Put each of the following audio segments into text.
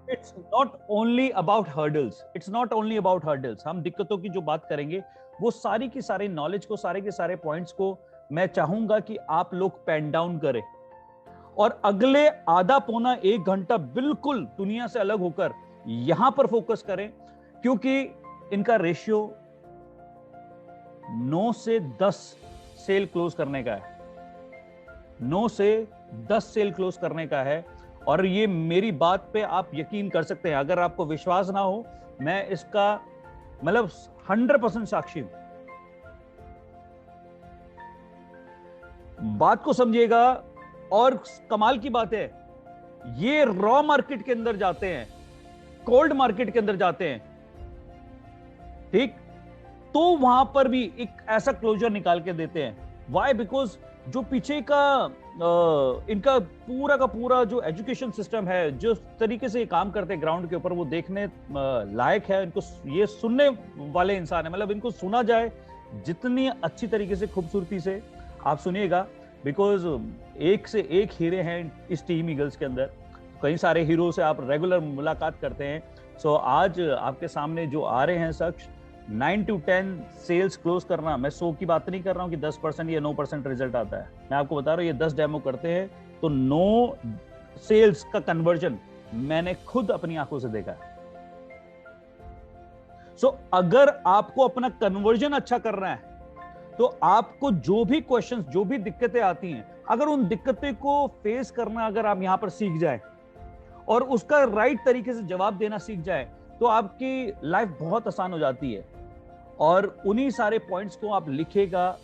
It's not only about hurdles, it's not only about hurdles. हम दिक्कतों की जो बात करेंगे, वो सारी की सारी नॉलेज को, सारे के सारे पॉइंट्स को मैं चाहूंगा कि आप लोग पेन डाउन करें और अगले आधा पौना एक घंटा बिल्कुल दुनिया से अलग होकर यहां पर फोकस करें, क्योंकि इनका रेशियो 9 से 10 सेल क्लोज करने का है, 9 से 10 सेल क्लोज करने का है। और ये मेरी बात पे आप यकीन कर सकते हैं। अगर आपको विश्वास ना हो, मैं इसका मतलब 100% साक्षी हूं। बात को समझिएगा। और कमाल की बात है, ये रॉ मार्केट के अंदर जाते हैं, कोल्ड मार्केट के अंदर जाते हैं, ठीक, तो वहां पर भी एक ऐसा क्लोजर निकाल के देते हैं। वाई? बिकॉज जो पीछे का इनका पूरा का पूरा जो एजुकेशन सिस्टम है, जो तरीके से ये काम करते हैं ग्राउंड के ऊपर, वो देखने लायक है। इनको ये सुनने वाले इंसान है, मतलब इनको सुना जाए जितनी अच्छी तरीके से, खूबसूरती से आप सुनिएगा। बिकॉज एक से एक हीरे हैं इस टीम ईगल्स के अंदर। कई सारे हीरो से आप रेगुलर मुलाकात करते हैं। सो आज आपके सामने जो आ रहे हैं शख्स, 9 to 10 सेल्स क्लोज करना, मैं 100 की बात नहीं कर रहा हूं कि 10% या 9% रिजल्ट आता है। मैं आपको बता रहा हूं, ये 10 डेमो करते हैं तो 9 सेल्स का कन्वर्जन मैंने खुद अपनी आंखों से देखा है। सो अगर आपको अपना कन्वर्जन अच्छा करना है, तो आपको जो भी क्वेश्चंस, जो भी दिक्कतें आती हैं, अगर उन दिक्कतें को फेस करना अगर आप यहां पर सीख जाए और उसका राइट तरीके से जवाब देना सीख जाए, तो आपकी लाइफ बहुत आसान हो जाती है। और उन्हीं सारे पॉइंट्स को आप लिखिएगा,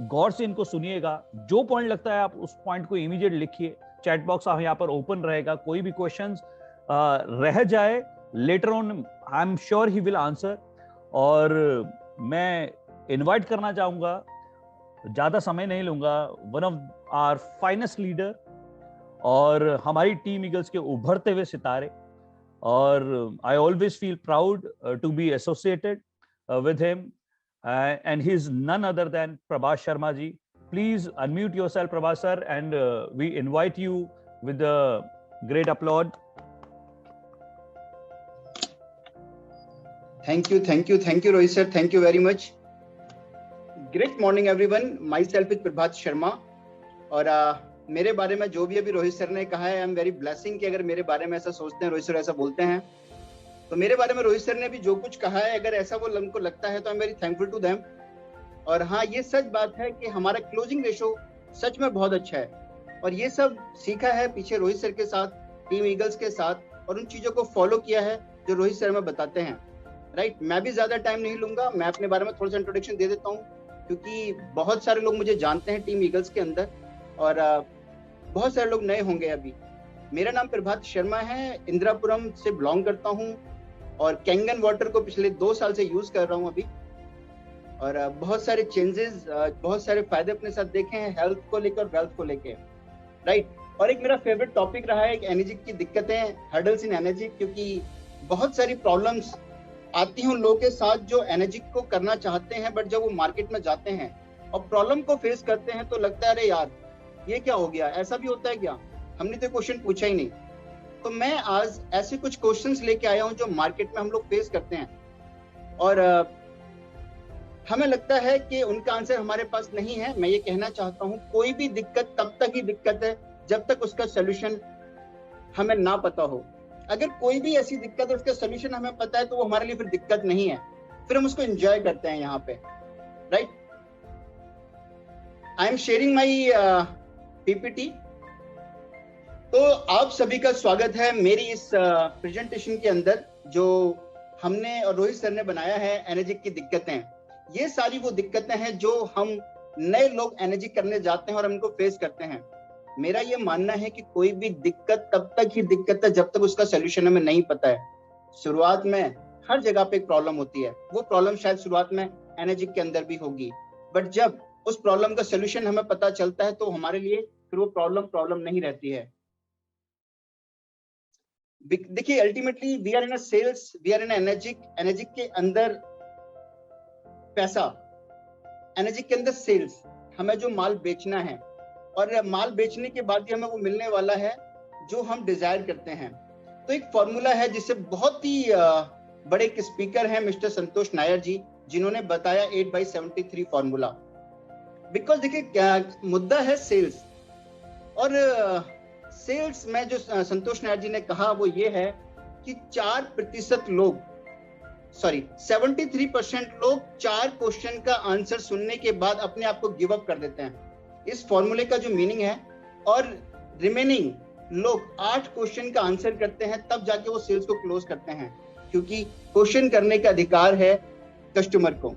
गौर से इनको सुनिएगा। जो पॉइंट लगता है आप उस पॉइंट को इमीडिएट लिखिए। चैट बॉक्स यहाँ पर ओपन रहेगा, कोई भी क्वेश्चंस रह जाए, later on I am sure he will answer. और मैं इनवाइट करना चाहूंगा, ज्यादा समय नहीं लूंगा, one of our finest leader और हमारी टीम ईगल्स के उभरते हुए सितारे। और I always feel proud to be associated with him, and he is none other than Prabhas Sharma ji. Please unmute yourself, Prabhas sir, and we invite you with the great applaud. Thank you, Rohit sir. Thank you very much. Great morning, everyone. Myself is Prabhat Sharma. और मेरे बारे में जो भी अभी Rohit sir ने कहा है, आई एम वेरी ब्लेसिंग कि अगर मेरे बारे में ऐसा सोचते हैं, रोहित सर ऐसा बोलते हैं, तो मेरे बारे में रोहित सर ने भी जो कुछ कहा है, अगर ऐसा वो उनको लगता है, तो I am very thankful to them. और हाँ, ये सच बात है कि हमारा क्लोजिंग रेशो सच में बहुत अच्छा है। और ये सब सीखा है पीछे रोहित सर के साथ, टीम ईगल्स के साथ, और उन चीजों को फॉलो किया है जो रोहित सर में बताते हैं। राइट, मैं भी ज्यादा टाइम नहीं लूंगा, मैं अपने बारे में थोड़ा सा इंट्रोडक्शन दे देता हूँ, क्योंकि बहुत सारे लोग मुझे जानते हैं टीम ईगल्स के अंदर, और बहुत सारे लोग नए होंगे अभी। मेरा नाम प्रभात शर्मा है, इंदिरापुरम से बिलोंग करता हूँ और कैंगन वाटर को पिछले 2 साल से यूज कर रहा हूँ अभी। और बहुत सारे चेंजेस, बहुत सारे फायदे अपने साथ देखे हैं, हेल्थ को लेकर, वेल्थ को लेकर। राइट, और एक मेरा फेवरेट टॉपिक रहा है एनर्जी की दिक्कतें, हर्डल्स इन एनर्जी, क्योंकि बहुत सारी प्रॉब्लम्स आती हैं उन लोगों के साथ जो एनर्जी को करना चाहते हैं, बट जब वो मार्केट में जाते हैं और प्रॉब्लम को फेस करते हैं तो लगता है अरे यार ये क्या हो गया, ऐसा भी होता है क्या, हमने तो क्वेश्चन पूछा ही नहीं। तो मैं आज ऐसे कुछ क्वेश्चंस लेके आया हूं जो मार्केट में हम लोग फेस करते हैं, और हमें लगता है कि उनका आंसर हमारे पास नहीं है। मैं ये कहना चाहता हूं, कोई भी दिक्कत तब तक ही दिक्कत है जब तक उसका सोल्यूशन हमें ना पता हो। अगर कोई भी ऐसी दिक्कत है उसका सोल्यूशन हमें पता है, तो वो हमारे लिए फिर दिक्कत नहीं है, फिर हम उसको एंजॉय करते हैं यहाँ पे। Right, I am sharing my PPT. तो आप सभी का स्वागत है मेरी इस प्रेजेंटेशन के अंदर, जो हमने और रोहित सर ने बनाया है, एनर्जी की दिक्कतें। ये सारी वो दिक्कतें हैं जो हम नए लोग एनर्जी करने जाते हैं और हम इनको फेस करते हैं। मेरा ये मानना है कि कोई भी दिक्कत तब तक ही दिक्कत है जब तक उसका सोल्यूशन हमें नहीं पता है। शुरुआत में हर जगह पे एक प्रॉब्लम होती है, वो प्रॉब्लम शायद शुरुआत में एनर्जी के अंदर भी होगी, बट जब उस प्रॉब्लम का सोल्यूशन हमें पता चलता है तो हमारे लिए फिर वो प्रॉब्लम नहीं रहती है। देखिए, ultimately we are in a sales, we are in energy के अंदर पैसा, एनर्जी के अंदर सेल्स, हमें जो माल बेचना है, और माल बेचने के बाद ही हमें वो मिलने वाला है जो हम डिजायर करते हैं। तो एक फॉर्मूला है जिसे बहुत ही बड़े एक स्पीकर हैं मिस्टर संतोष नायर जी, जिन्होंने बताया 8/73 फॉर्मूला। बिकॉज देखिए क्या मुद्दा है सेल्स, और सेल्स में जो संतोष नायर जी ने कहा वो ये है कि 4% लोग 73% लोग 4 क्वेश्चन का आंसर सुनने के बाद अपने आप को गिव अप कर देते हैं। इस फॉर्मूले का जो मीनिंग है, और रिमेनिंग लोग 8 क्वेश्चन का आंसर करते हैं, तब जाके वो सेल्स को क्लोज करते हैं, क्योंकि क्वेश्चन करने का अधिकार है कस्टमर को,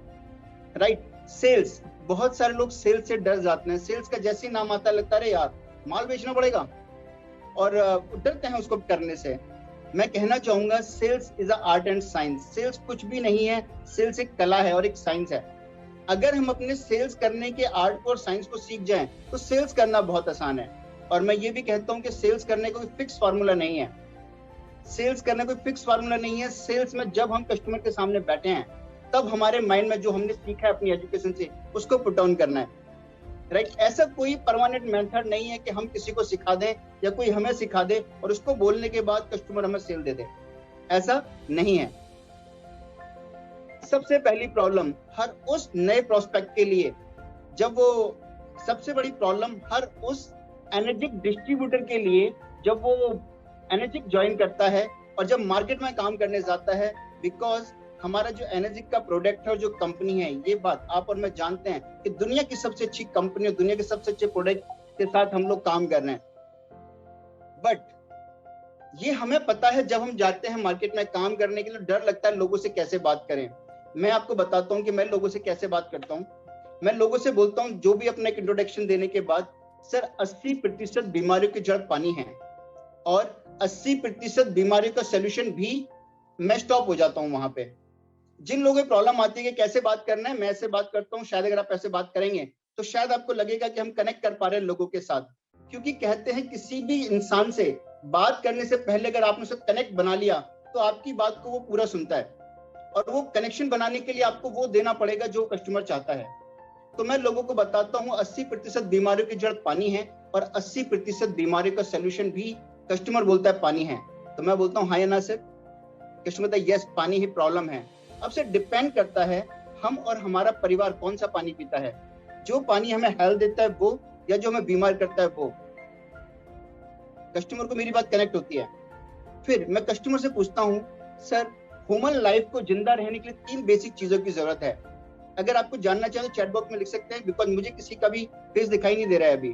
राइट। सेल्स, बहुत सारे लोग सेल्स से डर जाते हैं। सेल्स का जैसे ही नाम आता है लगता है यार माल बेचना पड़ेगा, और डरते हैं उसको करने से। मैं कहना चाहूंगा sales is a art and science. Sales कुछ भी नहीं है, सेल्स एक कला है और एक साइंस है। अगर हम अपने सेल्स करने के आर्ट और साइंस को सीख जाएं तो सेल्स करना बहुत आसान है। और मैं ये भी कहता हूं कि सेल्स करने का कोई फिक्स फार्मूला नहीं है। सेल्स करने का कोई फिक्स फार्मूला नहीं है। सेल्स में जब हम कस्टमर के सामने बैठे हैं तब हमारे माइंड में जो हमने सीखा है अपनी एजुकेशन से उसको पुट ऑन करना है, राइट। ऐसा कोई परमानेंट मेथड नहीं है कि हम किसी को सिखा दें या कोई हमें सिखा दे और उसको बोलने के बाद कस्टमर हमें सेल दे दे, ऐसा नहीं है। सबसे पहली प्रॉब्लम हर उस नए प्रोस्पेक्ट के लिए, जब वो सबसे बड़ी प्रॉब्लम हर उस एनर्जिक डिस्ट्रीब्यूटर के लिए जब वो एनर्जिक ज्वाइन करता है और जब मार्केट में काम करने जाता है, बिकॉज हमारा जो एनर्जिक का प्रोडक्ट है और जो कंपनी है, ये बात आप और मैं जानते हैं कि दुनिया की सबसे अच्छी कंपनी और दुनिया के सबसे अच्छे प्रोडक्ट के साथ हम लोग काम कर रहे हैं। बट ये हमें पता है, जब हम जाते हैं मार्केट में काम करने के लिए डर लगता है लोगों से कैसे बात करें। मैं आपको बताता हूं कि मैं लोगों से कैसे बात करता हूं। मैं लोगों से बोलता हूं, जो भी अपना एक इंट्रोडक्शन देने के बाद, सर 80% बीमारियों की जड़ पानी है और 80% बीमारियों का सोल्यूशन भी, मैं स्टॉप हो जाता हूं वहां पे। जिन लोगों की प्रॉब्लम आती है कि कैसे बात करना है, मैं ऐसे बात करता हूं। शायद अगर आप ऐसे बात करेंगे तो शायद आपको लगेगा कि हम कनेक्ट कर पा रहे हैं लोगों के साथ, क्योंकि कहते हैं किसी भी इंसान से बात करने से पहले अगर आपने उससे कनेक्ट बना लिया तो आपकी बात को वो पूरा सुनता है, और वो कनेक्शन बनाने के लिए आपको वो देना पड़ेगा जो कस्टमर चाहता है। तो मैं लोगों को बताता हूँ 80% बीमारियों की जड़ पानी है और 80% बीमारियों का सोल्यूशन भी कस्टमर बोलता है पानी है। तो मैं बोलता हूँ हाँ या ना सर, कस्टमर बोलता है यस पानी ही प्रॉब्लम है। अब से डिपेंड करता है हम और हमारा परिवार कौन सा पानी पीता है, जो पानी हमें हेल्थ देता है वो, या जो हमें बीमार करता है वो। कस्टमर को मेरी बात कनेक्ट होती है। फिर मैं कस्टमर से पूछता हूँ, सर ह्यूमन लाइफ को जिंदा रहने के लिए 3 बेसिक चीजों की जरूरत है। अगर आपको जानना चाहे तो चैट बॉक्स में लिख सकते हैं, बिकॉज मुझे किसी का भी फेस दिखाई नहीं दे रहा है अभी।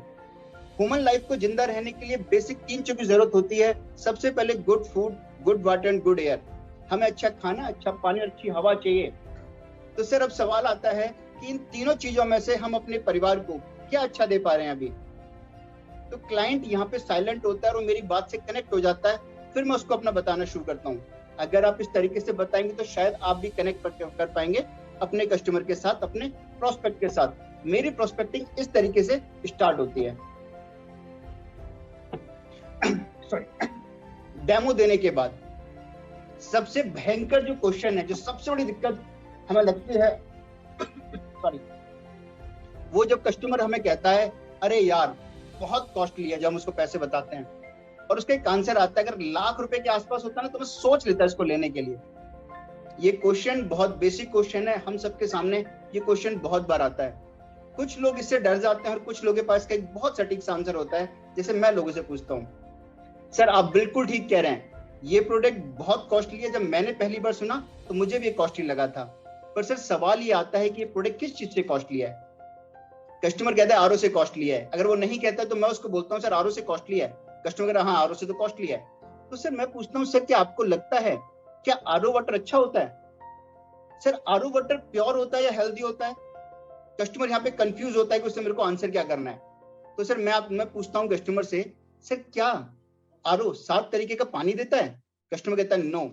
ह्यूमन लाइफ को जिंदा रहने के लिए बेसिक 3 चीजों की जरूरत होती है। सबसे पहले good food, good water and good air. हमें अच्छा खाना, अच्छा पानी और अच्छी हवा चाहिए। तो सर अब सवाल आता है कि इन तीनों चीजों में से हम अपने परिवार को क्या अच्छा दे पा रहे हैं अभी। तो क्लाइंट यहाँ पे साइलेंट होता है और मेरी बात से कनेक्ट हो जाता है। फिर मैं उसको अपना बताना शुरू करता हूँ। अगर आप इस तरीके से बताएंगे तो शायद आप भी कनेक्ट कर पाएंगे अपने कस्टमर के साथ, अपने प्रोस्पेक्ट के साथ। मेरी प्रोस्पेक्टिंग इस तरीके से स्टार्ट होती है। डेमो देने के बाद सबसे भयंकर जो क्वेश्चन है, जो सबसे बड़ी दिक्कत हमें लगती है वो जब कस्टमर हमें कहता है अरे यार बहुत कॉस्टली है, जब हम उसको पैसे बताते हैं और उसका एक आंसर आता है अगर लाख रुपए के आसपास होता है ना तो मैं सोच लेता इसको लेने के लिए। ये क्वेश्चन बहुत बेसिक क्वेश्चन है, हम सबके सामने ये क्वेश्चन बहुत बार आता है। कुछ लोग इससे डर जाते हैं और कुछ लोगों के पास का एक बहुत सटीक सा आंसर होता है। जैसे मैं लोगों से पूछता हूँ, सर आप बिल्कुल ठीक कह रहे हैं, ये प्रोडक्ट बहुत कॉस्टली है। जब मैंने पहली बार सुना तो मुझे भी कॉस्टली लगा था, पर सर सवाल ये आता है कि ये प्रोडक्ट किस चीज से कॉस्टली है। कस्टमर कहता है आरओ से कॉस्टली है। अगर वो नहीं कहता तो मैं उसको बोलता हूँ सर आरओ से कॉस्टली है। कस्टमर कह रहा हाँ आरओ से तो कॉस्टली है। तो सर मैं पूछता हूँ सर क्या आपको लगता है क्या आरओ वाटर अच्छा होता है? सर आरओ वाटर प्योर होता है या हेल्दी होता है? कस्टमर यहाँ पे कंफ्यूज होता है कि उससे मेरे को आंसर क्या करना है। तो सर मैं पूछता हूँ कस्टमर से, सर क्या आरओ 7 तरीके का पानी देता है? कस्टमर कहता है नो।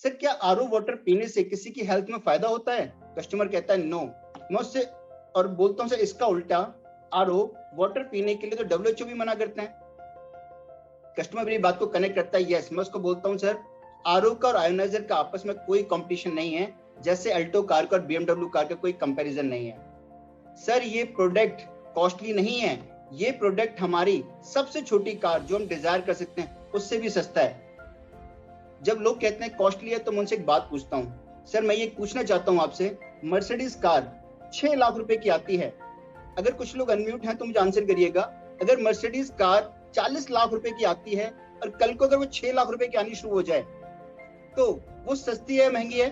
सर क्या आरओ वाटर पीने से किसी की हेल्थ में फायदा होता है? कस्टमर कहता है नो। मैं उससे और बोलता हूँ सर इसका उल्टा, आरओ वाटर पीने के लिए तो WHO भी मना करते हैं। कस्टमर मेरी बात को कनेक्ट करता है, यस। मैं उसको बोलता हूँ सर आरओ का और आयोनाइजर का आपस में कोई कंपटीशन नहीं है, जैसे अल्टो कार का और BMW कार का कोई कंपैरिजन नहीं है। सर ये प्रोडक्ट कॉस्टली नहीं है, ये प्रोडक्ट हमारी सबसे छोटी कार जो हम डिजायर कर सकते हैं उससे भी सस्ता है। जब लोग कहते हैं कॉस्टली है तो मैं उनसे एक बात पूछता हूँ, सर मैं ये पूछना चाहता हूँ आपसे, मर्सिडीज कार 6 लाख रुपए की आती है, अगर कुछ लोग अनम्यूट हैं तो मुझे आंसर करिएगा, अगर मर्सिडीज कार 40 लाख रुपए की आती है और कल को अगर वो 6 लाख रुपए की आनी शुरू हो जाए तो वो सस्ती है महंगी है?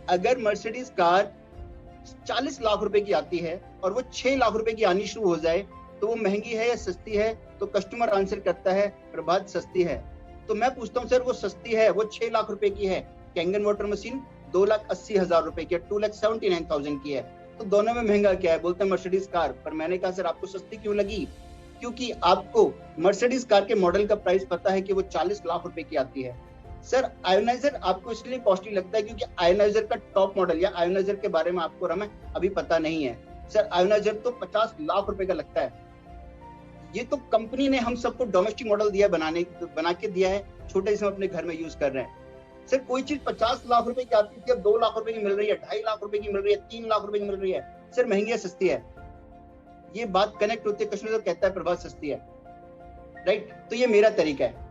अगर मर्सिडीज कार 40 लाख रुपए की आती है और वो 6 लाख रुपए की आनी शुरू हो जाए तो वो महंगी है या सस्ती है? तो कस्टमर आंसर करता है प्रभात सस्ती है। तो मैं पूछता हूँ सर वो सस्ती है, वो 6 लाख रुपए की है, कैंगन वाटर मशीन 2,80,000 रुपए की है, 2,79,000 की है, तो दोनों में महंगा क्या है? बोलते हैं मर्सिडीज कार। पर मैंने कहा सर आपको सस्ती क्यों लगी? क्योंकि आपको मर्सिडीज कार के मॉडल का प्राइस पता है कि वो 40 लाख रुपए की आती है। सर आयोनाइजर आपको इसलिए कॉस्टली लगता है क्योंकि आयोनाइजर का टॉप मॉडल या आयोनाइजर के बारे में आपको हमें अभी पता नहीं है। सर आयोनाइजर तो 50 लाख रुपए का लगता है। ये तो कंपनी ने हम सबको डोमेस्टिक मॉडल दिया बना के दिया है, छोटे से हम अपने घर में यूज कर रहे हैं। सर कोई चीज 50 लाख रुपए की आती थी, अब 2 लाख रुपए की मिल रही है, 2.5 लाख रुपए की मिल रही है, 3 लाख रुपए की मिल रही है। सर महंगी है सस्ती है? ये बात कनेक्ट होती है, कस्टमर कहता है प्रभात सस्ती है, राइट? तो ये मेरा तरीका है।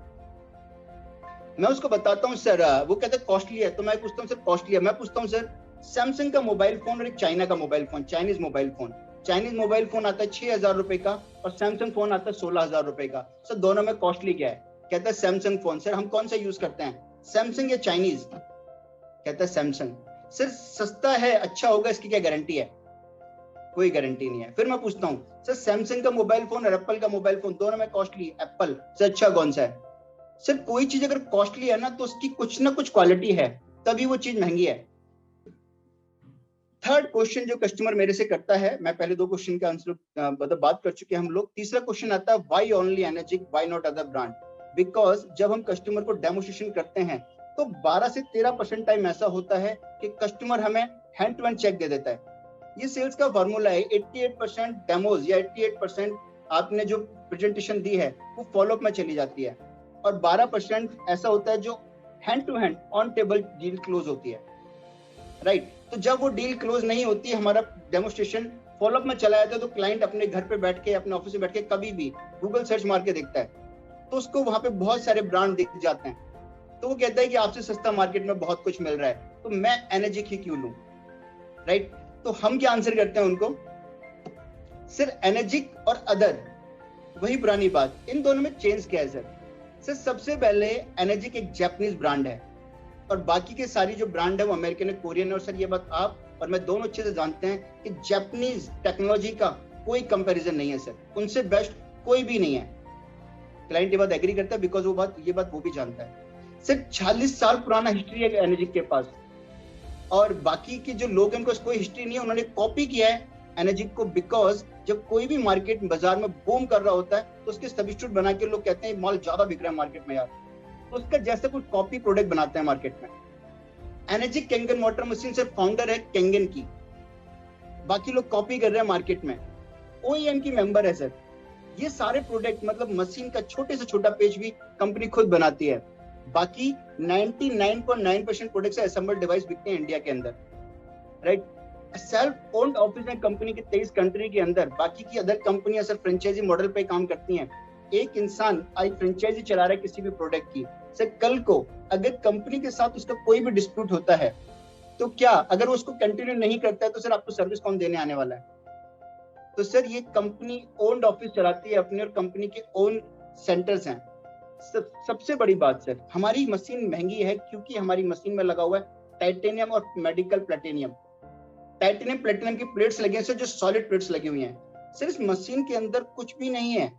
मैं उसको बताता हूँ सर, वो कहता है कॉस्टली है, तो मैं पूछता हूँ सर कॉस्टली है? मैं पूछता हूँ सर सैमसंग का मोबाइल फोन और एक चाइना का mobile phone, Chinese mobile phone आता है 6,000 रुपए का और सैमसंग फोन आता है 16,000 रुपए का। सर दोनों में कॉस्टली क्या है? कहता है सैमसंग फोन। सर हम कौन सा यूज करते हैं, सैमसंग या चाइनीज? कहता है सैमसंग। सर सस्ता है, अच्छा होगा, इसकी क्या गारंटी है? कोई गारंटी नहीं है। फिर मैं पूछता हूँ सर सैमसंग का मोबाइल फोन और एप्पल का मोबाइल फोन दोनों में कॉस्टली, एप्पल से अच्छा कौन सा है? सर कोई चीज अगर कॉस्टली है ना तो उसकी कुछ ना कुछ क्वालिटी है, तभी वो चीज महंगी है। थर्ड क्वेश्चन जो कस्टमर मेरे से करता है, मैं पहले 2 क्वेश्चन का आंसर बात कर चुके हैं हम लोग। तीसरा क्वेश्चन आता है why only energic, why not other brand? Because जब हम कस्टमर को डेमोस्ट्रेशन करते हैं तो 12 से 13% टाइम ऐसा होता है कि कस्टमर हमें हैंड टू हैंड चेक दे देता है। ये सेल्स का फॉर्मूला है, 88% डेमोज या 88% आपने जो प्रेजेंटेशन दी है वो फॉलोअप में चली जाती है, और 12% ऐसा होता है जो hand to hand on table deal close होती है, राइट? तो जब वो डील क्लोज नहीं होती, हमारा डेमोस्ट्रेशन फॉलोअप में चला जाता है, तो क्लाइंट अपने घर पे बैठ के, अपने ऑफिस में बैठ के कभी भी गूगल सर्च मार के देखता है, तो उसको वहां पे बहुत सारे ब्रांड दिख जाते हैं, तो वो कहता है कि आपसे सस्ता मार्केट में बहुत कुछ मिल रहा है, तो मैं एनर्जिक ही क्यों लूं, राइट? तो हम क्या आंसर करते हैं उनको, सिर्फ एनर्जिक और अदर, वही पुरानी बात, इन दोनों में चेंज क्या है सर? सर सबसे पहले एनर्जिक एक जापानीज ब्रांड है और बाकी के सारी जो ब्रांड है वो अमेरिकन है, कोरियन है। और सर ये बात आप और मैं दोनों अच्छे से जानते हैं कि जापानीज टेक्नोलॉजी का कोई कंपैरिजन नहीं है सर, उनसे बेस्ट कोई भी नहीं है। क्लाइंट ये बात एग्री करता है बिकॉज ये बात वो भी जानता है। सर 40 साल पुराना हिस्ट्री है एनर्जिक के पास, और बाकी के जो लोग हैं उनको कोई हिस्ट्री नहीं है, उन्होंने कॉपी किया है एनर्जिक को। बिकॉज जब कोई भी मार्केट बाजार में बूम कर रहा होता है तो उसके सब्स्टिट्यूट बना के लोग कहते हैं माल ज्यादा बिक रहा है मार्केट में यार, तो उसका जैसे कुछ कॉपी प्रोडक्ट बनाते हैं मार्केट में। एनर्जिक कैंगन वाटर मशीन से फाउंडर है कैंगन की, बाकी लोग कॉपी कर रहे हैं मार्केट में, ओईएम की मेंबर है सर। ये सारे प्रोडक्ट मतलब मशीन का छोटे से छोटा पेज भी कंपनी खुद बनाती है। बाकी 99.9% प्रोडक्ट से असेंबल डिवाइस बिकते हैं इंडिया के अंदर, राइट? सेल्फ ओन्ड ऑफिस में कंपनी के 23 कंट्री के अंदर, बाकी की अदर कंपनियां सर फ्रेंचाइजी मॉडल पे काम करती हैं। एक इंसान आज फ्रेंचाइजी चला रहा है किसी भी प्रोडक्ट की, सर कल को अगर कंपनी के साथ उसका कोई भी डिस्प्यूट होता है तो क्या अगर वो उसको कंटिन्यू नहीं करता है तो सर आपको सर्विस कौन देने आने वाला है? तो सर ये कंपनी ओन्ड ऑफिस चलाती है अपने, और कंपनी के ओन सेंटर्स हैं। सबसे बड़ी बात सर, हमारी मशीन महंगी है क्योंकि हमारी मशीन में लगा हुआ है टाइटेनियम और मेडिकल प्लेटिनियम। टाइटेनियम प्लेटिनियम की प्लेट्स लगी हैं सर, जो सॉलिड प्लेट्स लगी हुई हैं। सर इस मशीन के अंदर कुछ भी नहीं है,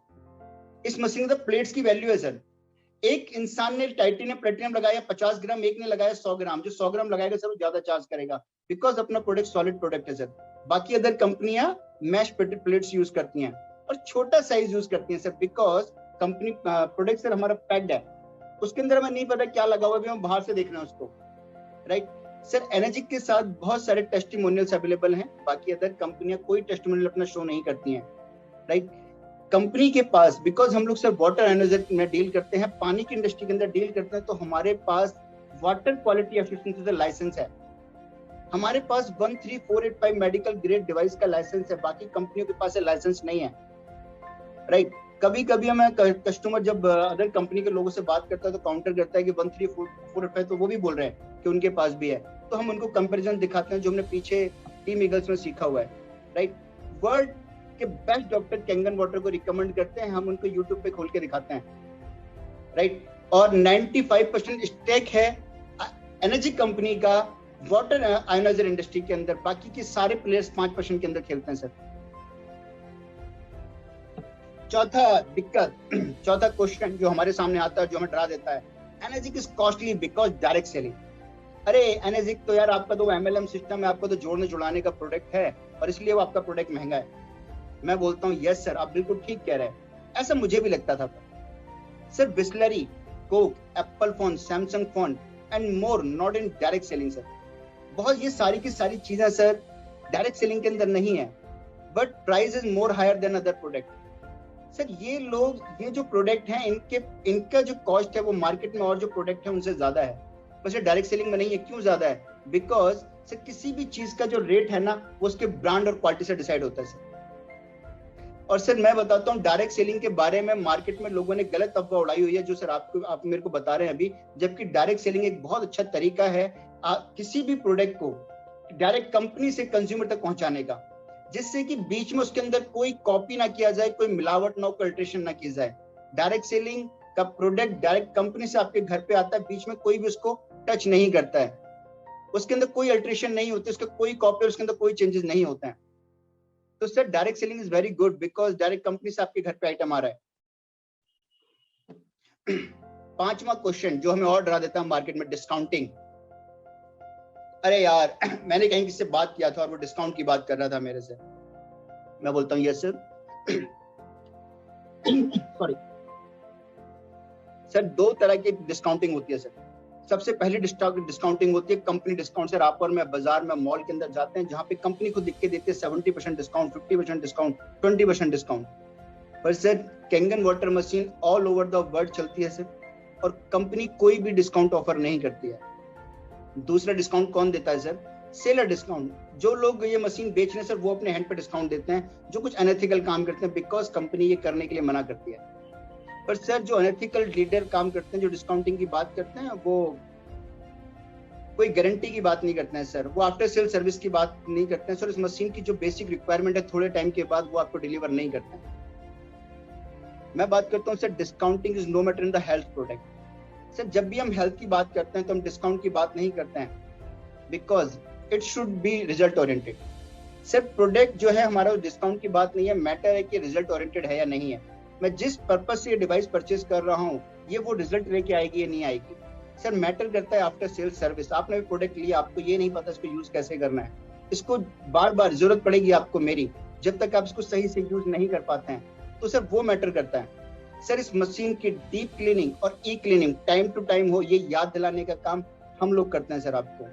इस मशीन के अंदर प्लेट्स की वैल्यू है सर। एक इंसान ने टाइटेनियम प्लेटिनियम लगाया 50 ग्राम, एक ने लगाया 100 ग्राम। जो 100 ग्राम लगाएगा सर वो ज्यादा चार्ज करेगा, बिकॉज अपना प्रोडक्ट सॉलिड प्रोडक्ट है सर। बाकी अदर कंपनियां मैश प्लेट्स यूज करती हैं और छोटा साइज यूज करती हैं sir, because company product sir हमारा पैक्ड है, उसके अंदर हमें नहीं पता क्या लगा हुआ है, हम बाहर से देख रहे हैं उसको, राइट? सर एनर्जिक के साथ बहुत सारे टेस्टिमोनियल्स अवेलेबल हैं, बाकी अदर कंपनियां कोई टेस्टिमोनियल अपना शो नहीं करती हैं, राइट? कंपनी के पास, बिकॉज हम लोग सर वाटर एनर्जी में डील करते हैं, पानी की इंडस्ट्री के अंदर डील करते हैं, तो हमारे पास वाटर क्वालिटी एफिशिएंसी का लाइसेंस है। हमारे पास 13485 मेडिकल ग्रेड डिवाइस का लाइसेंस है, बाकी कंपनियों के पास लाइसेंस नहीं है, राइट? कभी कभी हमें कस्टमर जब अदर कंपनी के लोगों से बात करता है तो काउंटर करता है कि 1345 तो वो भी बोल रहे हैं कि उनके पास भी है, तो हम उनको कंपैरिजन दिखाते हैं जो हमने पीछे टीम ईगल्स में सीखा हुआ है, राइट। वर्ल्ड के बेस्ट डॉक्टर कैंगन वाटर को रिकमेंड करते हैं, हम उनको यूट्यूब पे खोल के दिखाते हैं, राइट। और 95% स्टेक है एनर्जी कंपनी का वाटर आयोनाइजर इंडस्ट्री के अंदर, बाकी के सारे प्लेयर्स 5% के अंदर खेलते हैं सर। चौथा क्वेश्चन जो हमारे सामने आता है, जो हमें डरा देता है, energy is costly because direct selling. अरे एनर्जी तो यार आपका तो MLM सिस्टम है, आपका तो जोड़ने जुड़ाने का प्रोडक्ट है और इसलिए वो आपका प्रोडक्ट महंगा है। मैं बोलता हूँ यस सर, आप बिल्कुल ठीक कह रहे हैं, ऐसा मुझे भी लगता था sir. Bisleri, Coke, Apple phone, Samsung phone and more not in direct selling sir. बहुत ये सारी की सारी चीजें सर डायरेक्ट सेलिंग के अंदर नहीं है, but price is more higher than other product sir. ये लोग, ये जो प्रोडक्ट हैं इनका जो कॉस्ट है वो मार्केट में और जो प्रोडक्ट है उनसे ज्यादा है, बस डायरेक्ट सेलिंग में नहीं है। क्यों ज्यादा है? बिकॉज सर किसी भी चीज का जो रेट है ना वो उसके ब्रांड और क्वालिटी से डिसाइड होता है सर। और सर मैं बताता हूँ डायरेक्ट सेलिंग के बारे में मार्केट में लोगों ने गलत अफवाह उड़ाई हुई है, जो सर आप मेरे को बता रहे हैं अभी, जबकि डायरेक्ट सेलिंग एक बहुत अच्छा तरीका है किसी भी प्रोडक्ट को डायरेक्ट कंपनी से कंज्यूमर तक पहुंचाने का, जिससे कि बीच में उसके अंदर कोई कॉपी ना किया जाए, कोई मिलावट ना, कोई अल्ट्रेशन ना की जाए। डायरेक्ट सेलिंग का प्रोडक्ट डायरेक्ट कंपनी से आपके घर पे आता है, बीच में कोई भी उसको टच नहीं करता है, उसके अंदर कोई अल्ट्रेशन नहीं होती, उसका कोई कॉपी, उसके अंदर कोई चेंजेस नहीं होते हैं। तो sir direct selling is very good because direct company से आपके घर पे आइटम आ रहा है। पांचवा क्वेश्चन जो हमें और डरा देता है मार्केट में, डिस्काउंटिंग। अरे यार मैंने कहीं किससे बात किया था और वो डिस्काउंट की बात कर रहा था मेरे से। मैं बोलता हूँ यस सर। सॉरी सर, दो तरह की डिस्काउंटिंग होती है सर। सबसे पहले डिस्काउंटिंग होती है कंपनी डिस्काउंट। सर आप और मैं बाजार में, मॉल के अंदर जाते हैं जहां पे कंपनी को दिख के देती है 70% डिस्काउंट, 50% डिस्काउंट, 20% डिस्काउंट। पर sir Kangen water machine all over the world चलती है सर, और कंपनी कोई भी डिस्काउंट ऑफर नहीं करती है। दूसरा डिस्काउंट कौन देता है सर? Seller discount. जो लोग ये मशीन बेच रहे हैं सर वो अपने हैंड पे डिस्काउंट देते हैं, जो कुछ अनएथिकल काम करते हैं, बिकॉज कंपनी ये करने के लिए मना करती है। पर सर जो अनएथिकल लीडर काम करते हैं, जो डिस्काउंटिंग की बात करते हैं, वो कोई गारंटी की बात नहीं करते हैं सर, वो आफ्टर सेल सर्विस की बात नहीं करते हैं सर। इस मशीन की जो बेसिक रिक्वायरमेंट है थोड़े टाइम के बाद वो आपको डिलीवर नहीं करते हैं। मैं बात करता हूँ sir discounting is no matter in the health product. Sir जब भी हम हेल्थ की बात करते हैं तो हम डिस्काउंट की बात नहीं करते हैं, because it should be result oriented. Sir product जो है हमारा डिस्काउंट की बात नहीं है, मैटर है कि रिजल्ट ओरिएंटेड है या नहीं है। मैं जिस पर्पज से ये डिवाइस परचेज कर रहा हूँ ये वो रिजल्ट लेके आएगी या नहीं आएगी। सर मैटर करता है आफ्टर सेल सर्विस। आपने प्रोडक्ट लिया, आपको ये नहीं पता इसको यूज कैसे करना है, इसको बार बार जरूरत पड़ेगी आपको मेरी, जब तक आप इसको सही से यूज नहीं कर पाते हैं, तो सर वो मैटर करता है। सर इस मशीन की डीप क्लीनिंग और ई क्लीनिंग टाइम टू टाइम हो, ये याद दिलाने का काम हम लोग करते हैं सर आपको।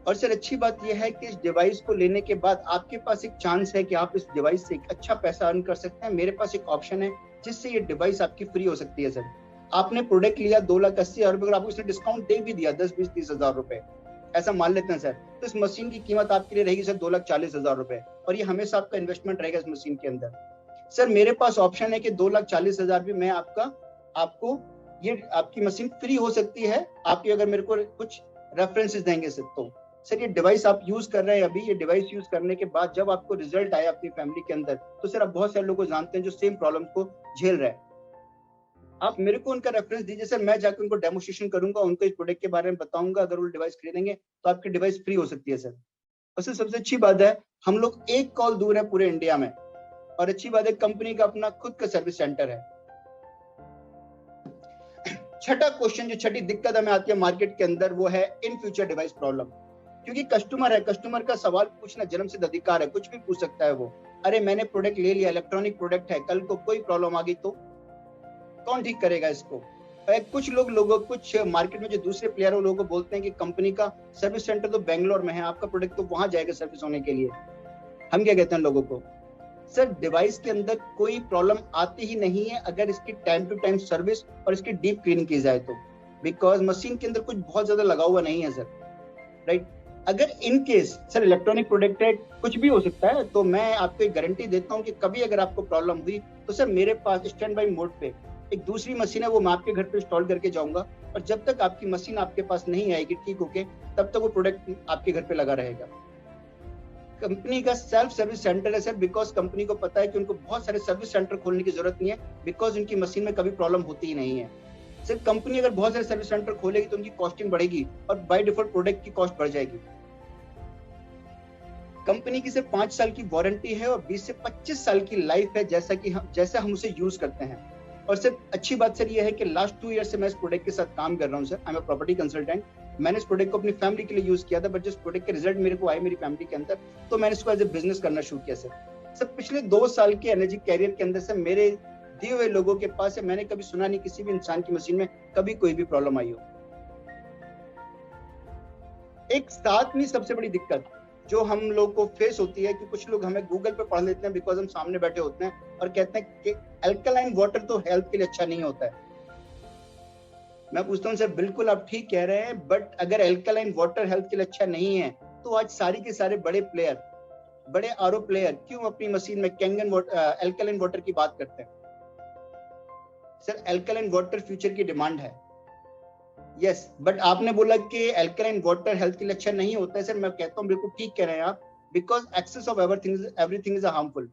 और सर अच्छी बात यह है कि इस डिवाइस को लेने के बाद आपके पास एक चांस है कि आप इस डिवाइस से एक अच्छा पैसा अर्न कर सकते हैं। मेरे पास एक ऑप्शन है जिससे ये डिवाइस आपकी फ्री हो सकती है सर। आपने प्रोडक्ट लिया 2,80,000 रुपए, अगर आपको इसने डिस्काउंट दे भी दिया 10, 20, 30 हजार रुपए, ऐसा मान लेते हैं सर, तो इस मशीन की कीमत आपके लिए रहेगी सर 2,40,000 रुपए, और ये हमेशा आपका इन्वेस्टमेंट रहेगा इस मशीन के अंदर। सर मेरे पास ऑप्शन है कि 2,40,000 भी मैं आपको ये आपकी मशीन फ्री हो सकती है, आपकी अगर मेरे को कुछ रेफरेंसेस देंगे सर। तो सर ये डिवाइस आप यूज कर रहे हैं अभी, ये डिवाइस यूज करने के बाद जब आपको रिजल्ट आया अपनी फैमिली के अंदर, तो सर आप बहुत सारे लोगों को जानते हैं जो सेम प्रॉब्लम को झेल रहे हैं, आप मेरे को उनका रेफरेंस दीजिए सर, मैं जाकर उनको डेमोस्ट्रेशन करूंगा, उनको इस प्रोडक्ट के बारे में बताऊंगा। अगर वो डिवाइस खरीदेंगे तो आपकी डिवाइस फ्री हो सकती है सर। और सर सबसे अच्छी बात है हम लोग एक कॉल दूर है पूरे इंडिया में, और अच्छी बात है कंपनी का अपना खुद का सर्विस सेंटर है। छठा क्वेश्चन, जो छठी दिक्कत हमें आती है मार्केट के अंदर, वो है इन फ्यूचर डिवाइस प्रॉब्लम। क्योंकि कस्टमर है, कस्टमर का सवाल पूछना जन्मसिद्ध अधिकार है, कुछ भी पूछ सकता है वो। अरे मैंने प्रोडक्ट ले लिया, इलेक्ट्रॉनिक प्रोडक्ट है, कल को कोई प्रॉब्लम आ गई तो कौन ठीक करेगा इसको? कुछ मार्केट में जो दूसरे प्लेयर है लोगों को बोलते हैं कि कंपनी का सर्विस सेंटर तो बेंगलोर में है, आपका प्रोडक्ट तो वहां जाएगा सर्विस होने के लिए। हम क्या कहते हैं लोगों को? सर डिवाइस के अंदर कोई प्रॉब्लम आती ही नहीं है अगर इसकी टाइम टू टाइम सर्विस और इसकी डीप क्लीनिंग की जाए तो, बिकॉज मशीन के अंदर कुछ बहुत ज्यादा लगा हुआ नहीं है सर, राइट। अगर in case sir electronic product है, कुछ भी हो सकता है, तो मैं आपको एक गारंटी देता हूँ कि कभी अगर आपको प्रॉब्लम हुई तो सर मेरे पास स्टैंड बाई मोड पे एक दूसरी मशीन है, वो मैं आपके घर पे इंस्टॉल करके जाऊंगा, और जब तक आपकी मशीन आपके पास नहीं आएगी ठीक होके, तब तक वो प्रोडक्ट आपके घर पे लगा रहेगा। कंपनी का सेल्फ सर्विस सेंटर है सर, बिकॉज कंपनी को पता है कि उनको बहुत सारे सर्विस सेंटर खोलने की जरूरत नहीं है, बिकॉज उनकी मशीन में कभी प्रॉब्लम होती ही नहीं है। सिर्फ कंपनी अगर बहुत सारे सर्विस सेंटर खोलेगी तो उनकी कॉस्टिंग बढ़ेगी और बाय डिफॉल्ट प्रोडक्ट की कॉस्ट बढ़ जाएगी। कंपनी की सिर्फ 5 साल की वारंटी है और 20 से 25 साल की लाइफ है, जैसा हम उसे यूज करते हैं। और सिर्फ अच्छी बात सर ये है कि लास्ट 2 ईयर से मैं इस प्रोडक्ट के साथ काम कर रहा हूँ sir. I am a property consultant. मैंने इस प्रोडक्ट को अपनी फैमिली के लिए यूज किया था, बट जिस प्रोडक्ट के रिजल्ट मेरे को आए मेरी फैमिली के अंदर, तो मैंने इसको एज ए बिजनेस करना शुरू किया सर। पिछले 2 साल के एनर्जी कैरियर के अंदर से मेरे दिए हुए लोगों के पास है, मैंने कभी सुना नहीं किसी भी इंसान की मशीन में कभी कोई भी प्रॉब्लम आई हो। एक साथ में सबसे बड़ी दिक्कत जो हम लोग को फेस होती है कि कुछ लोग हमें गूगल पे पढ़ लेते हैं, बिकॉज हम सामने बैठे होते हैं और कहते हैं कि अल्कलाइन वाटर तो हेल्थ के लिए अच्छा नहीं होता है। मैं पूछता हूँ सर, बिल्कुल आप ठीक कह रहे हैं, बट अगर अल्कलाइन वाटर हेल्थ के लिए अच्छा नहीं है तो आज सारी के सारे बड़े प्लेयर, बड़े आरओ प्लेयर क्यों अपनी मशीन में कैंगन अल्कलाइन वाटर की बात करते हैं? सर अल्कलाइन वाटर फ्यूचर की डिमांड है, यस, बट आपने बोला कि अल्कलाइन वाटर हेल्थ के लिए अच्छा नहीं होता है। सर मैं कहता हूँ बिल्कुल ठीक कह रहे हैं आप, because excess of everything is harmful.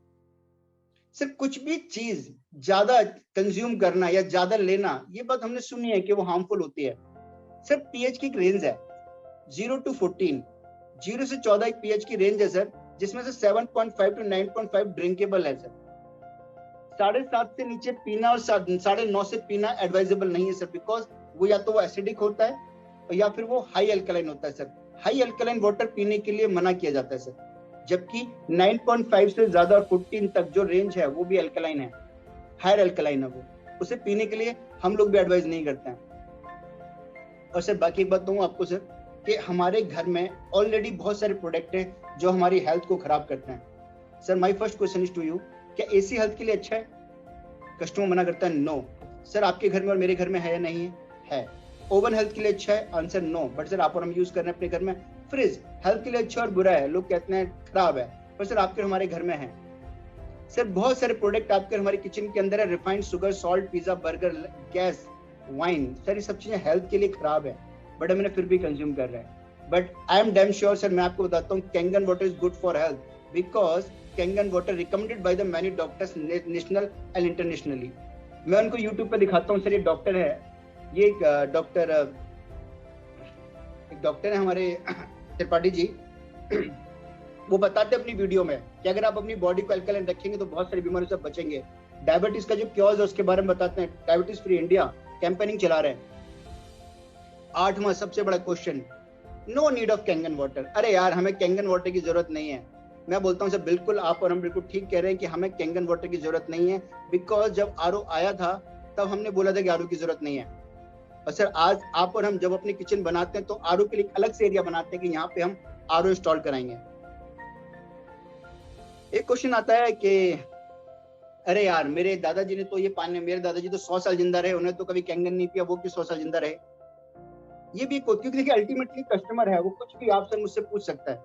Sir कुछ भी चीज ज्यादा कंज्यूम करना या ज्यादा लेना, ये बात हमने सुनी है कि वो हार्मफुल होती है। सर पीएच की एक रेंज है 0 to 14, 0 से 14 एक पीएच की रेंज है सर, जिसमें से 7.5 to 9.5 ड्रिंकेबल है सर। 7.5 से नीचे पीना और 9.5 से पीना एडवाइजेबल नहीं है सर, बिकॉज वो या तो वो एसिडिक होता है और या फिर वो हाई अल्कलाइन होता है सर। हाई अल्कलाइन वाटर पीने के लिए मना किया जाता है सर, जबकि 9.5 से ज्यादा और 14 तक जो रेंज है वो भी अल्कलाइन है, हायर अल्कलाइन है, वो उसे पीने के लिए हम लोग भी एडवाइज नहीं करते हैं। और सर बाकी एक बात बताऊं आपको सर कि हमारे घर में ऑलरेडी बहुत सारे प्रोडक्ट हैं जो हमारी हेल्थ को खराब करते हैं। Sir my first question is to you, क्या एसी हेल्थ के लिए अच्छा है? कस्टमर मना करता है नो। सर आपके घर में और मेरे घर में है या नहीं है? ओवन हेल्थ के लिए अच्छा है? Answer no. बट सर आप और हम यूज कर रहे हैं अपने घर में। फ्रिज हेल्थ के लिए अच्छा और बुरा है? लोग कहते हैं खराब है, पर सर आपके हमारे घर में है। सर बहुत सारे प्रोडक्ट आपके हमारे किचन के अंदर है, refined sugar, salt, pizza, burger, gas, wine, sir ये सब चीजें हेल्थ के लिए खराब है, बट हमने फिर भी कंज्यूम कर रहे हैं। But I am damn sure sir, मैं आपको बताता हूँ Kangen water is good for health, because Kangen water recommended by the many doctors national and internationally. मैं उनको यूट्यूब पे दिखाता हूँ सर, ये डॉक्टर है, ये एक डॉक्टर है हमारे त्रिपाठी जी। वो बताते अपनी वीडियो में कि अगर आप अपनी बॉडी को अल्कलाइन रखेंगे तो बहुत सारी बीमारियों से बचेंगे। डायबिटीज का जो क्योर्स है उसके बारे में बताते हैं, डायबिटीज फ्री इंडिया कैंपेनिंग चला रहे हैं। 8वां सबसे बड़ा question, no need of Kangen water. अरे यार हमें कैंगन वाटर की जरूरत नहीं है। मैं बोलता हूँ सर बिल्कुल आप और हम बिल्कुल ठीक कह रहे हैं कि हमें कैंगन वाटर की जरूरत नहीं है, बिकॉज जब आरओ आया था तब हमने बोला था कि आरओ की जरूरत नहीं है। और सर आज आप और हम जब अपनी किचन बनाते हैं तो आरओ के लिए अलग से एरिया बनाते हैं कि यहाँ पे हम आरओ इंस्टॉल कराएंगे। एक क्वेश्चन आता है कि अरे यार मेरे दादाजी ने तो ये पानी, मेरे दादाजी तो 100 साल जिंदा रहे, उन्हें तो कभी कैंगन नहीं पिया, वो क्यों 100 साल जिंदा रहे? ये भी क्योंकि देखिए अल्टीमेटली कस्टमर है, वो कुछ भी आपसे मुझसे पूछ सकता है।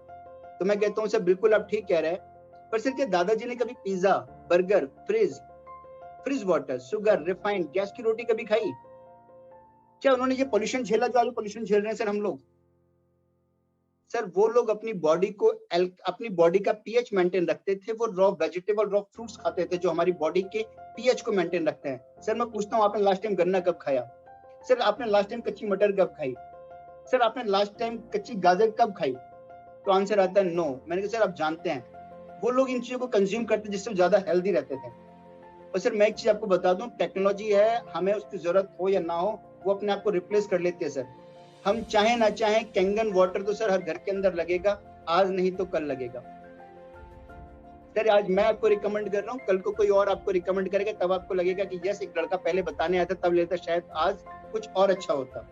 तो मैं कहता हूँ सर बिल्कुल आप ठीक कह रहे हैं, पर सर क्या दादाजी ने कभी pizza, burger, fridge water, sugar, refined, gas की रोटी कभी खाई? क्या उन्होंने ये पोल्यूशन झेला जो आज पोल्यूशन झेल रहे हैं सर हम लोग? सर वो लोग अपनी बॉडी का पीएच मेंटेन रखते थे, वो रॉ वेजिटेबल, रॉ फ्रूट्स खाते थे जो हमारी बॉडी के पीएच को मेंटेन रखते हैं। सर मैं पूछता हूँ आपने लास्ट टाइम गन्ना कब खाया? सर आपने लास्ट टाइम कच्ची मटर कब खाई? सर आपने लास्ट टाइम कच्ची गाजर कब खाई? तो आंसर आता है नो। मैंने कहा सर आप जानते हैं वो लोग इन चीजों को कंज्यूम करते जिससे ज्यादा हेल्दी रहते थे। और सर मैं एक चीज आपको बता दूं, टेक्नोलॉजी है, हमें उसकी जरूरत हो या ना हो वो अपने आप को रिप्लेस कर लेती है सर। हम चाहे ना चाहे कैंगन वाटर तो सर हर घर के अंदर लगेगा, आज नहीं तो कल लगेगा। सर आज मैं आपको रिकमेंड कर रहा हूँ, कल को कोई और आपको रिकमेंड करेगा, तब आपको लगेगा कि यस एक लड़का पहले बताने आया था तब लेता, शायद आज कुछ और अच्छा होता।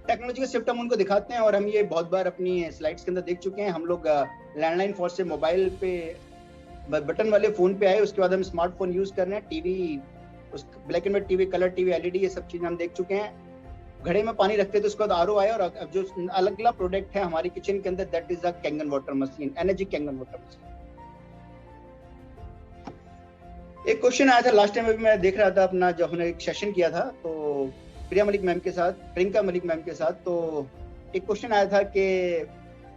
टेक्नोलॉजी का शिफ्ट हम उनको दिखाते हैं और हम ये बहुत बार अपनी स्लाइड्स के अंदर देख चुके हैं। हम लोग लैंडलाइन फोन से मोबाइल पे बटन वाले फोन पे आए, उसके बाद हम स्मार्टफोन यूज कर रहे हैं, टीवी, उस black and white TV, colour TV, LED, ये सब चीजें हम देख चुके हैं। घड़े में पानी रखते थे, उसके बाद आरओ आया, और अब जो अलग अलग प्रोडक्ट है हमारी किचन के अंदर, that is the Kangen water machine, energy Kangen water machine. एक क्वेश्चन आया था लास्ट टाइम, अभी मैं देख रहा था अपना, जब हमने एक सेशन किया था तो प्रिया मलिक मैम के साथ, प्रियंका मलिक मैम के साथ, तो एक क्वेश्चन आया था कि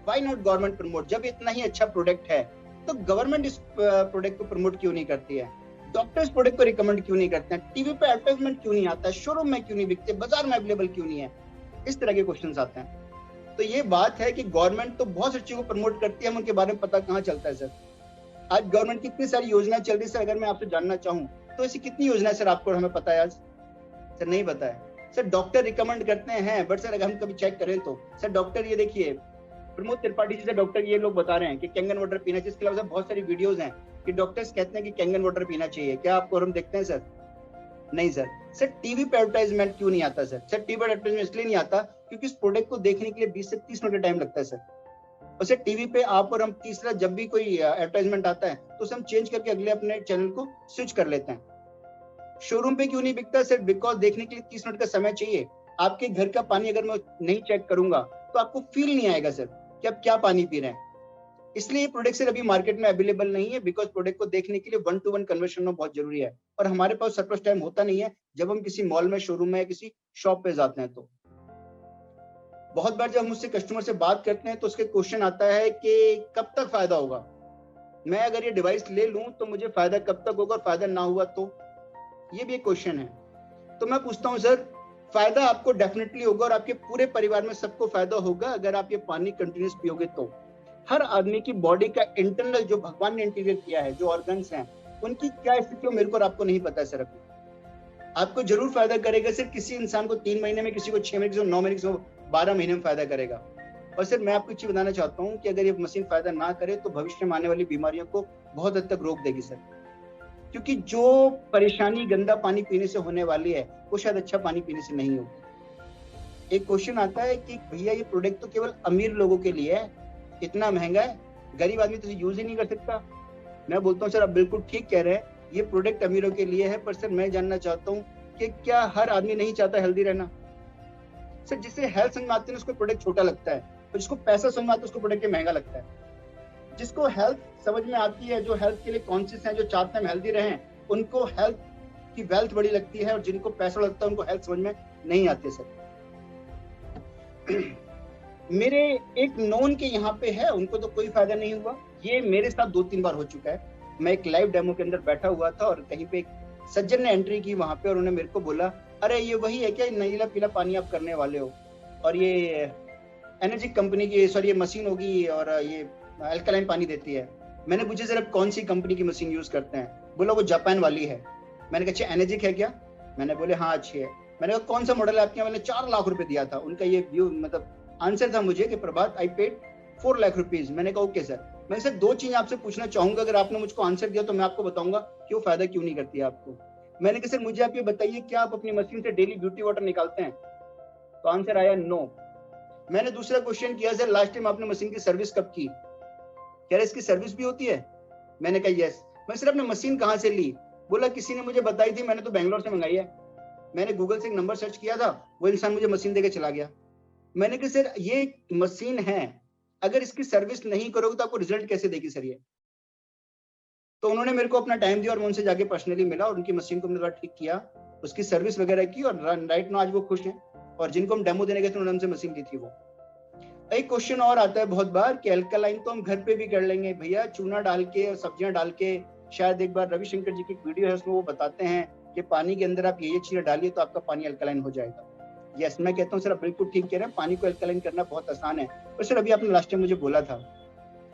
व्हाई नॉट गवर्नमेंट प्रमोट, जब इतना ही अच्छा प्रोडक्ट है तो गवर्नमेंट इस प्रोडक्ट को प्रमोट क्यों नहीं करती है, डॉक्टर्स प्रोडक्ट को रिकमेंड क्यों नहीं करते हैं, टीवी पे एडवर्टाइजमेंट क्यों नहीं आता है, शोरूम में क्यों नहीं बिकते, बाजार में अवेलेबल क्यों नहीं है, इस तरह के क्वेश्चंस आते हैं। तो ये बात है कि गवर्नमेंट तो बहुत सी चीजों को प्रमोट करती है, हम उनके बारे में पता कहाँ चलता है सर। आज गवर्नमेंट की कितनी सारी योजनाएं चल रही है सर, अगर मैं आपसे जानना चाहूँ तो ऐसी कितनी योजनाएं सर आपको हमें पता है आज? सर नहीं पता है सर। डॉक्टर रिकमेंड करते हैं, बट सर अगर हम कभी चेक करें तो सर डॉक्टर, ये देखिए प्रमोद त्रिपाठी जी से डॉक्टर ये लोग बता रहे हैं कि कैंगन वाटर पीना चाहिए। इसके अलावा बहुत सारी वीडियोस हैं कि डॉक्टर्स कहते हैं कि कैंगन वाटर पीना चाहिए। क्या आपको हम देखते हैं सर? नहीं सर। सर टीवी पे एडवर्टाइजमेंट क्यों नहीं आता सर? सर टीवी पे एडवर्टाइजमेंट इसलिए नहीं आता क्योंकि इस प्रोडक्ट को देखने के लिए 20 से 30 मिनट का टाइम लगता है सर। और सर टीवी पे आप और हम तीसरा जब भी कोई एडवर्टाइजमेंट आता है तो उसे हम चेंज करके अगले अपने चैनल को स्विच कर लेते हैं। शोरूम पे क्यों नहीं बिकता सर? बिकॉज देखने के लिए 30 मिनट का समय चाहिए। आपके घर का पानी अगर मैं नहीं चेक करूंगा तो आपको फील नहीं आएगा सर कि आप क्या पानी पी रहे हैं। इसलिए ये प्रोडक्ट सर अभी मार्केट में अवेलेबल नहीं है, बिकॉज प्रोडक्ट को देखने के लिए 1-to-1 कन्वर्शन में बहुत जरूरी है, और हमारे पास सरप्लस टाइम होता नहीं है जब हम किसी मॉल में, शोरूम में या किसी शॉप पे जाते हैं। तो बहुत बार जब हम मुझसे कस्टमर से बात करते हैं तो उसके क्वेश्चन आता है कि कब तक फायदा होगा, मैं अगर ये डिवाइस ले लूं तो मुझे फायदा कब तक होगा, और फायदा ना हुआ तो, ये भी एक क्वेश्चन है। तो मैं पूछता हूं सर, फायदा आपको डेफिनेटली होगा और आपके पूरे परिवार में सबको फायदा होगा अगर आप ये पानी कंटिन्यूस पियोगे तो। हर आदमी की बॉडी का इंटरनल जो भगवान ने इंटीग्रेट किया है, जो ऑर्गन्स हैं, उनकी क्या स्थिति हो मेरे को और आपको नहीं पता सर। आपको जरूर फायदा करेगा सर। किसी इंसान को 3 महीने में, किसी को 6 महीने, किसी को 9 महीने, किसी को 12 महीने में फायदा करेगा। और सर मैं आपको एक चीज बताना चाहता हूँ कि अगर ये मशीन फायदा ना करे तो भविष्य में आने वाली बीमारियों को बहुत हद तक रोक देगी सर, क्योंकि जो परेशानी गंदा पानी पीने से होने वाली है वो शायद अच्छा पानी पीने से नहीं होगी। एक क्वेश्चन आता है कि भैया ये प्रोडक्ट तो केवल अमीर लोगों के लिए है, इतना महंगा है, गरीब आदमी तो यूज ही नहीं कर सकता। मैं बोलता हूँ सर आप बिल्कुल ठीक कह रहे हैं, ये प्रोडक्ट अमीरों के लिए है, पर सर मैं जानना चाहता हूँ कि क्या हर आदमी नहीं चाहता हेल्दी रहना? सर जिसे हेल्थ समझ में आती है उसको प्रोडक्ट छोटा लगता है, और जिसको पैसा समझ में आता है उसको प्रोडक्ट महंगा लगता है। जिसको हेल्थ समझ में आती है, जो हेल्थ के लिए कॉन्शियस है, जो चाहते हैं हम हेल्दी रहें, उनको हेल्थ की वेल्थ बड़ी लगती है, और जिनको पैसा लगता है उनको हेल्थ समझ में नहीं आती है सर। मेरे एक नॉन के यहाँ पे है, उनको तो कोई फायदा नहीं हुआ। ये मेरे साथ 2-3 बार हो चुका है। मैं एक लाइव डेमो के अंदर बैठा हुआ था और कहीं पे एक सज्जन ने एंट्री की वहां पे, और उन्होंने मेरे को बोला, अरे ये वही है क्या नीला पीला पानी आप करने वाले हो, और ये एनर्जी कंपनी की, सॉरी ये मशीन होगी और ये अल्कलाइन पानी देती है। मैंने पूछा सर आप कौन सी कंपनी की मशीन यूज करते हैं? बोला वो जापान वाली है। मैंने कहा अच्छा एनर्जिक है क्या? मैंने बोले हाँ अच्छी है। मैंने कहा कौन सा मॉडल है आपके? मैंने 4 लाख रुपए दिया था। उनका ये व्यू मतलब आंसर था मुझे कि प्रभात आई पेड 4 लाख रुपीज। मैंने कहा ओके सर। मैं सर 2 चीजें आपसे पूछना चाहूंगा, अगर आपने मुझको आंसर दिया तो मैं आपको बताऊंगा कि वो फायदा क्यों नहीं करती है आपको। मैंने कहा सर मुझे आप ये बताइए क्या आप अपनी मशीन से डेली ब्यूटी वाटर निकालते हैं? तो आंसर आया नो। मैंने दूसरा क्वेश्चन किया सर लास्ट टाइम आपने मशीन की सर्विस कब की? कह रहे इसकी सर्विस भी होती है? मैंने कहा यस। मैं सर आपने मशीन कहाँ से ली? बोला किसी ने मुझे बताई थी, मैंने तो बैंगलोर से मंगाई है। मैंने गूगल से एक नंबर सर्च किया था, वो इंसान मुझे मशीन देके चला गया। मैंने कहा सर ये मशीन है, अगर इसकी सर्विस नहीं करोगे तो आपको रिजल्ट कैसे देगी सर ये? तो उन्होंने मेरे को अपना टाइम दिया और मैं उनसे जाके पर्सनली मिला और उनकी मशीन को मैंने ठीक किया, उसकी सर्विस वगैरह की, और राइट नाउ आज वो खुश हैं। और जिनको हम डेमो देने गए थे उन्होंने हमसे मशीन दी थी वो। एक क्वेश्चन और आता है बहुत बार कि अल्कलाइन तो हम घर पे भी कर लेंगे भैया, चूना डाल के और सब्जियां डाल के। शायद एक बार रविशंकर जी की एक वीडियो है उसमें वो बताते हैं कि पानी के अंदर आप ये चीजें डालिए तो आपका पानी अल्कलाइन हो जाएगा। यस, मैं कहता हूँ सर आप बिल्कुल ठीक कह रहे हैं, पानी को अल्कलाइन करना बहुत आसान है। और सर अभी आपने लास्ट टाइम मुझे बोला था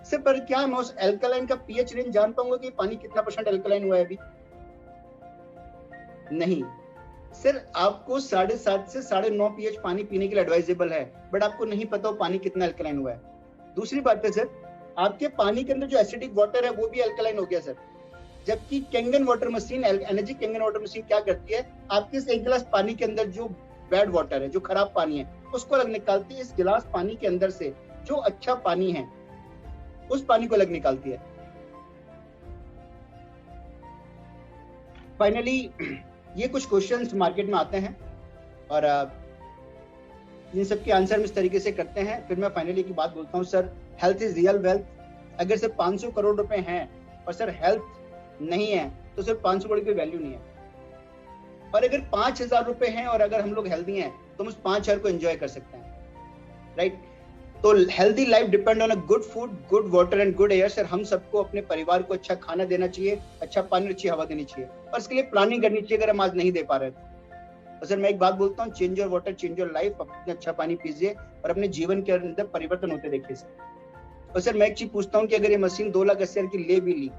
सर, पर क्या मैं उस अल्कलाइन का पीएच रेंज जान पाऊंगा कि पानी कितना % अल्कलाइन हुआ है अभी? नहीं सर, आपको 7.5 से 9.5 pH पानी पीने के लिए एडवाइजेबल है, बट आपको नहीं पता वो पानी कितना अल्कलाइन हुआ है। दूसरी बात है सर, आपके पानी के अंदर जो एसिडिक वाटर है वो भी अल्कलाइन हो गया सर, जबकि Kangen water machine, energy Kangen water machine क्या करती है, आपके इस 1 गिलास पानी के अंदर जो बैड वाटर है, जो खराब पानी है, उसको अलग निकालती है। इस गिलास पानी के अंदर से जो अच्छा पानी है उस पानी को अलग निकालती है। फाइनली ये कुछ क्वेश्चंस मार्केट में आते हैं और इन सब के आंसर हम इस तरीके से करते हैं। फिर मैं फाइनली की बात बोलता हूँ sir, health is real wealth. अगर सिर्फ 500 करोड़ रुपए हैं और सर हेल्थ नहीं है तो सिर्फ 500 करोड़ की वैल्यू नहीं है। और अगर 5,000 रुपए हैं और अगर हम लोग हेल्दी हैं तो हम उस 5,000 को एंजॉय कर सकते हैं, राइट। तो healthy life depend on a good food, good water and good air. Sir हम सबको अपने परिवार को अच्छा खाना देना चाहिए, अच्छा पानी, अच्छी हवा देनी चाहिए, और इसके लिए प्लानिंग करनी चाहिए अगर हम आज नहीं दे पा रहे तो सर मैं एक बात बोलता हूँ, change your water, change your life. अपने अच्छा पानी पीजिए और अपने जीवन के अंदर परिवर्तन होते देखिए सर। और सर मैं एक चीज पूछता हूँ कि अगर ये मशीन 2,80,000 की ले भी ली,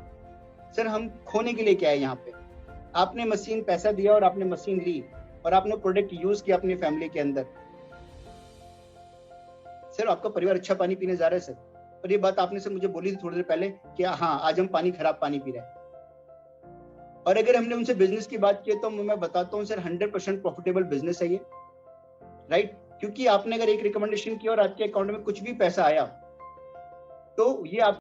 सर हम खोने के लिए क्या है यहाँ पे? आपने मशीन पैसा दिया और आपने मशीन ली और आपने प्रोडक्ट यूज किया अपनी फैमिली के अंदर, सर आपका परिवार अच्छा पानी पीने जा रहा है सर। और ये बात आपने सर मुझे बोली थी थोड़ी देर पहले कि हाँ आज हम खराब पानी पी रहे हैं। और अगर हमने उनसे बिजनेस की बात की तो मैं बताता हूँ सर 100% प्रॉफिटेबल बिजनेस है ये, राइट। क्योंकि आपने अगर एक रिकमेंडेशन किया और आपके अकाउंट में कुछ भी पैसा आया तो ये आप